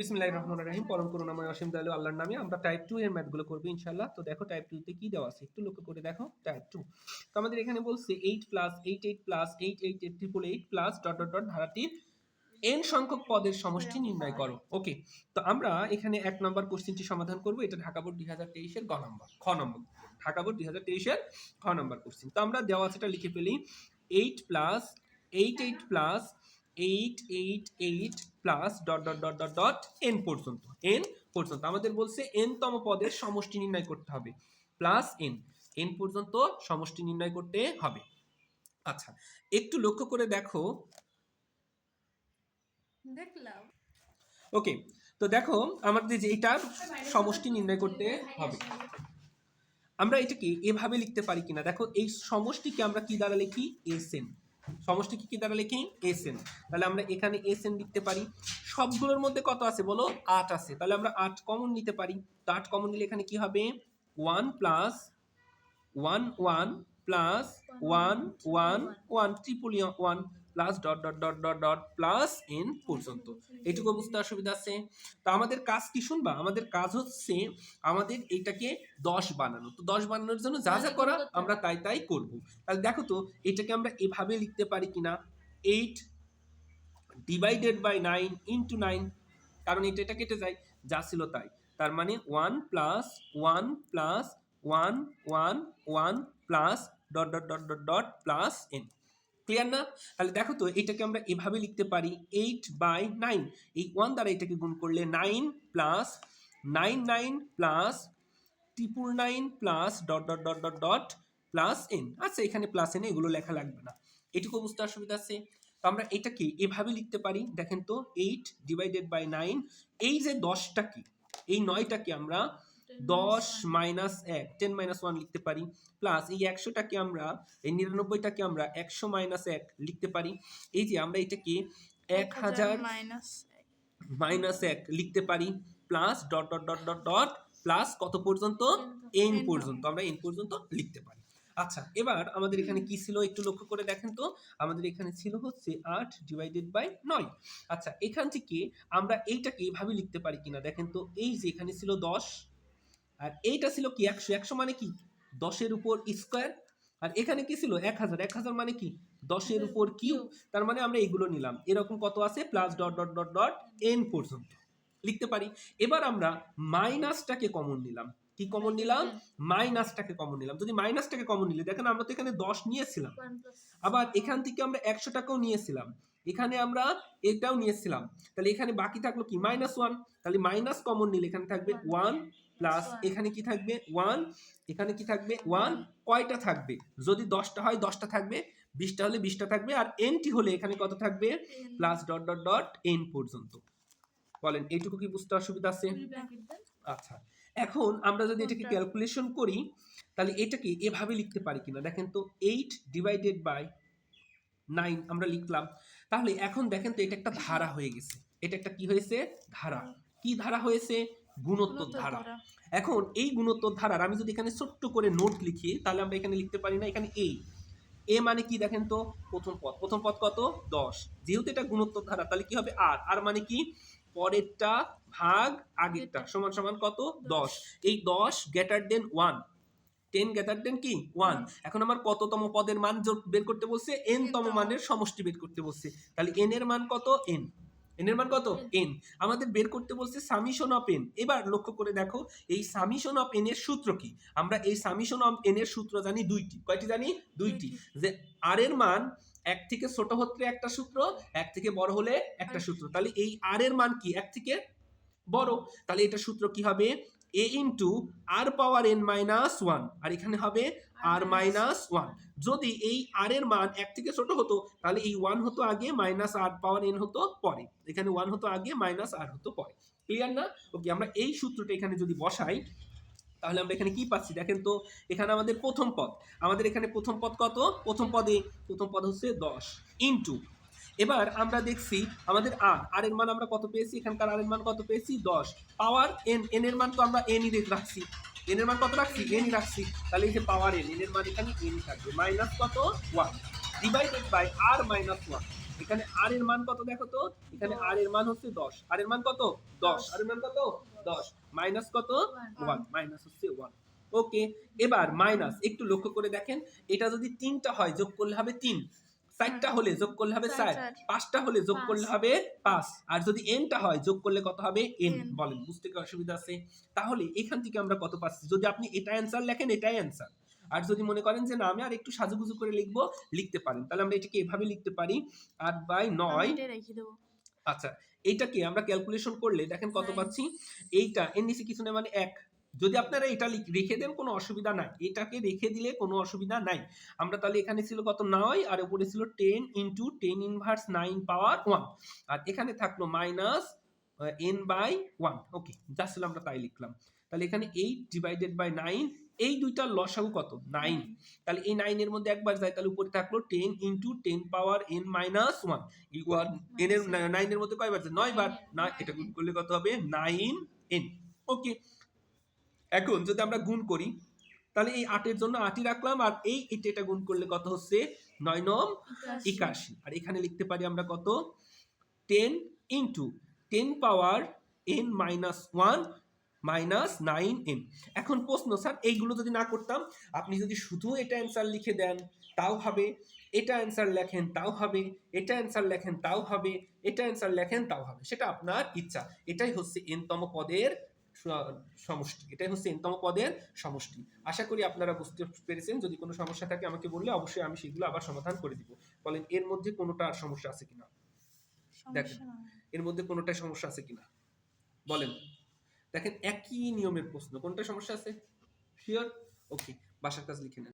বিসমিল্লাহির রহমানির রহিম। পরম করুণাময় অসীম দয়ালু আল্লাহর নামে আমরা টাইপ 2 এর ম্যাথগুলো করব ইনশাআল্লাহ। তো দেখো টাইপ 2 তে কি দেওয়া আছে একটু লক্ষ্য করে দেখো। টাইপ 2 তো আমাদের এখানে বলছে 8 plus 8 8 plus 8 8 8 plus dot dot dot ধারাটির n সংখ্যক পদের সমষ্টি নির্ণয় করো। ওকে, তো আমরা এখানে 1 নম্বর কোশ্চেনটি সমাধান করব। এটা ঢাকা বোর্ড 2023 এর গ নম্বর, খ নম্বর, ঢাকা বোর্ড 2023 এর খ নম্বর কোশ্চেন। তো আমরা দেওয়া আছে এটা লিখে ফেলি। 8 plus 8 8 plus 8 8 8 plus dot dot dot dot dot n পর্যন্ত, n পর্যন্ত আমাদের বলছে n তম পদের সমষ্টি নির্ণয় করতে হবে। প্লাস n পর্যন্ত সমষ্টি নির্ণয় করতে হবে। আচ্ছা, একটু লক্ষ্য করে দেখো। দেখলাম। ওকে, তো দেখো আমাদের যে এটার সমষ্টি নির্ণয় করতে হবে, আমরা এটাকে এভাবে লিখতে পারি কিনা দেখো। এই সমষ্টিকে আমরা কি দ্বারা লিখি? এসএন। সমষ্টিকে কি দ্বারা লিখি? এসএন। তাহলে আমরা এখানে এসএন লিখতে পারি। সবগুলোর মধ্যে কত আছে বলো? 8 আছে। তাহলে আমরা 8 কমন নিতে পারি। তো 8 কমন নিলে এখানে কি হবে? 1 plus 1 1 plus 1 1 1 triple 1 plus dot dot dot dot dot plus n পর্যন্ত। এইটুকু বুঝতে অসুবিধা আছে? তো আমাদের কাজ কি শুনবা? আমাদের কাজ হচ্ছে আমাদের এইটাকে 10 বানানো। তো 10 বানানোর জন্য যা যা করা আমরা তাই তাই করব। তাহলে দেখো তো এটাকে আমরা এভাবে লিখতে পারি কিনা। 8 ডিভাইডেড বাই 9 ইন্টু 9, কারণ এটা কেটে যায়, যা ছিল তাই। তার মানে 1 plus 1 plus 1 1 1 plus dot dot dot dot dot plus n। Clear না? তাহলে দেখো তো এটাকে আমরা এভাবে লিখতে পারি 8 বাই 9, এই 1 দ্বারা এটাকে গুণ করলে 9 plus 9 9 plus 999 plus dot dot dot dot dot plus n। আচ্ছা, এখানে প্লাস n এগুলো লেখা লাগবে না। এটুকু বুঝতে অসুবিধা আছে? তো আমরা এটাকে এভাবে লিখতে পারি। দেখেন তো 8 ডিভাইডেড বাই 9, এই যে 10টা কি, এই 9টাকে আমরা 10 মাইনাস 1 10 মাইনাস 1 লিখতে পারি। প্লাস এই 100টাকে আমরা, এই 99টাকে আমরা 100 মাইনাস 1 লিখতে পারি। এই যে আমরা এটাকে 1000 মাইনাস 1 লিখতে পারি। Plus dot dot dot dot dot plus কত পর্যন্ত? n পর্যন্ত। আমরা n পর্যন্ত লিখতে পারি। আচ্ছা, এবার আমাদের এখানে কি ছিল একটু লক্ষ্য করে দেখেন তো। আমাদের এখানে ছিল হচ্ছে 8 ডিভাইডেড বাই 9। আচ্ছা, এখান থেকে আমরা এইটাকে এভাবে লিখতে পারি কিনা দেখেন তো। এই যে এখানে ছিল 10 আর এইটা ছিল কি 100। 100 মানে কি 10 এর উপর স্কয়ার। আর এখানে কি ছিল 1000। 1000 মানে কি 10 এর উপর কিউব। তার মানে আমরা এগুলো নিলাম। এরকম কত আছে? Plus dot dot dot dot n পর্যন্ত লিখতে পারি। এবার আমরা মাইনাসটাকে কমন নিলাম। কি কমন নিলাম? মাইনাসটাকে কমন নিলাম। যদি মাইনাসটাকে কমন নিলে দেখেন আমরা তো এখানে 10 নিয়েছিলাম, আবার এখান থেকে আমরা 100 টাকাও নিয়েছিলাম, এখানে আমরা এটাও নিয়েছিলাম। তাহলে এখানে বাকি থাকলো কি? -1। তাহলে মাইনাস কমন নিলে এখানে থাকবে 1 প্লাস এখানে কি থাকবে? 1। এখানে কি থাকবে? 1। কয়টা থাকবে? যদি 10টা হয় 10টা থাকবে, 20টা হলে 20টা থাকবে, আর nটি হলে এখানে কত থাকবে? Plus dot dot dot n পর্যন্ত। বলেন এইটুকু কি বুঝতে অসুবিধা আছে? আচ্ছা, এখন আমরা যদি এটাকে ক্যালকুলেশন করি তাহলে এটাকে এভাবে লিখতে পারি কিনা দেখেন তো। 8 ডিভাইডেড বাই 9 আমরা লিখলাম। তাহলে এখন দেখেন তো এটা একটা ধারা হয়ে গেছে। এটা একটা কি হয়েছে? ধারা। কি ধারা হয়েছে? গুণোত্তর ধারা। এখন এই গুণোত্তর ধারার আমি যদি এখানে ছোট্ট করে নোট লিখি তাহলে আমরা এখানে লিখতে পারি না। এখানে এ মানে কি দেখেন তো? প্রথম পদ। প্রথম পদ কত? 10। যেহেতু এটা গুণোত্তর ধারা তাহলে কি হবে? আর মানে কি? পরেরটা ভাগ আগেরটা সমান সমান কত? 10। এই 10 গ্রেটার দেন 1, 10 গ্রেটার দেন কি 1। এখন আমার কততম পদের মান বের করতে বলছে? n তম মানের সমষ্টি বের করতে বলছে। তাহলে n এর মান কত? n এর মান কত? n। আমাদের বের করতে বলছে সামিশন অফ n। এবার লক্ষ্য করে দেখো এই সামিশন অফ n এর সূত্র কি? আমরা এই সামিশন অফ n এর সূত্র জানি দুইটি। কয়টি জানি? দুইটি। যে r এর মান 1 থেকে ছোট হলে একটা সূত্র, 1 থেকে বড় হলে একটা সূত্র। তাহলে এই r এর মান কি 1 থেকে বড়। তাহলে এটা সূত্র কি হবে? a into R power n minus 1, আর এখানে হবে r মাইনাস 1। যদি এই r এর মান 1 থেকে ছোট হতো তাহলে এই 1 হতো আগে, মাইনাস r পাওয়ার n হতো পরে। এখানে 1 হতো আগে, মাইনাস r হতো পরে। ক্লিয়ার না? ওকে, আমরা এই সূত্রটা এখানে যদি বসাই তাহলে আমরা এখানে কি পাচ্ছি দেখেন তো। এখানে আমাদের প্রথম পদ, আমাদের এখানে প্রথম পদ কত? প্রথম পদ হচ্ছে 10 ইন্টু, এবার আমরা দেখছি আমাদের আর এর মান আমরা কত পেয়েছি? এখানকার আর এর মান কত পেয়েছি? 10 পাওয়ার n। n এর মান তো আমরা n ই রাখছি। n এর মান কত রাখছি? n ই রাখছি। তাহলে এই যে পাওয়ার n এর মান এখানে n থাকবে। মাইনাস কত? 1 ডিভাইডেড বাই r মাইনাস 1। এখানে আর এর মান কত দেখো তো, এখানে আর এর মান হচ্ছে 10, আর এর মান কত 10, আর এর মান কত 10, মাইনাস কত 1, মাইনাস হচ্ছে 1। ওকে, এবার মাইনাস একটু লক্ষ্য করে দেখেন, এটা যদি 3টা হয় যোগ করলে হবে 3, 4টা হলে যোগ করলে হবে 4, 5টা হলে যোগ করলে হবে 5, আর যদি nটা হয় যোগ করলে কত হবে n। বলেন বুঝতে কি অসুবিধা আছে? তাহলে এখান থেকে আমরা কত পাচ্ছি, যদি আপনি এটা অ্যান্সার লেখেন এটাই অ্যান্সার, আর যদি মনে করেন যে না আমি আর একটু সাজুগুজু করে লিখবো, লিখতে পারেন। তাহলে আমরা এটাকে এভাবে লিখতে পারি 8/9। আচ্ছা, এইটাকে আমরা ক্যালকুলেশন করলে দেখেন কত পাচ্ছি, এইটা এর নিচে কিছু না মানে 1। যদি আপনারা এটা রেখে দেন কোনো অসুবিধা নাই, এটাকে রেখে দিলে কোনো অসুবিধা নাই। আমরা তাহলে এখানে ছিল কত 9, আর উপরে ছিল 10 ইনটু 10 ইনভার্স 9 পাওয়ার 1, আর এখানে থাকলো মাইনাস n/1। ওকে, যা ছিল আমরা তাই লিখলাম। তাহলে এখানে 8 ডিভাইডেড বাই 9, এই দুইটার লসাগু কত 9। তাহলে এই 9 এর মধ্যে একবার যায়, তাহলে উপরে থাকলো 10 ইনটু 10 পাওয়ার n মাইনাস 1 ইকুয়াল n এর 9 এর মধ্যে কয়বার যায় 9 বার, না এটা গুণ করলে কত হবে 9n। ওকে, এখন যদি আমরা গুণ করি তাহলে এই 8 এর জন্য 8ই রাখলাম, আর এই এটা গুণ করলে কত হচ্ছে 9 9 81, আর এখানে লিখতে পারি আমরা কত 10 ইনটু 10 পাওয়ার n মাইনাস 1 মাইনাস 9n। এখন প্রশ্ন, স্যার এইগুলো যদি না করতাম, আপনি যদি শুধু এটা অ্যান্সার লিখে দেন তাও হবে, এটা অ্যান্সার লেখেন তাও হবে, এটা অ্যান্সার লেখেন তাও হবে, এটা অ্যান্সার লেখেন তাও হবে, সেটা আপনার ইচ্ছা। এটাই হচ্ছে n তম পদের সমষ্টি, এটাই হচ্ছে n তম পদের সমষ্টি। আশা করি আপনারা বুঝতে পেরেছেন। যদি কোনো সমস্যা থাকে আমাকে বললে অবশ্যই আমি সেগুলো আবার সমাধান করে দিব। বলেন এর মধ্যে কোনোটা আর সমস্যা আছে কিনা, দেখেন এর মধ্যে কোনোটা সমস্যা আছে কিনা বলেন। দেখেন একই নিয়মের প্রশ্ন, কোনটা সমস্যা আছে শিওর? ওকে, বাসার কাজ লিখে নেন।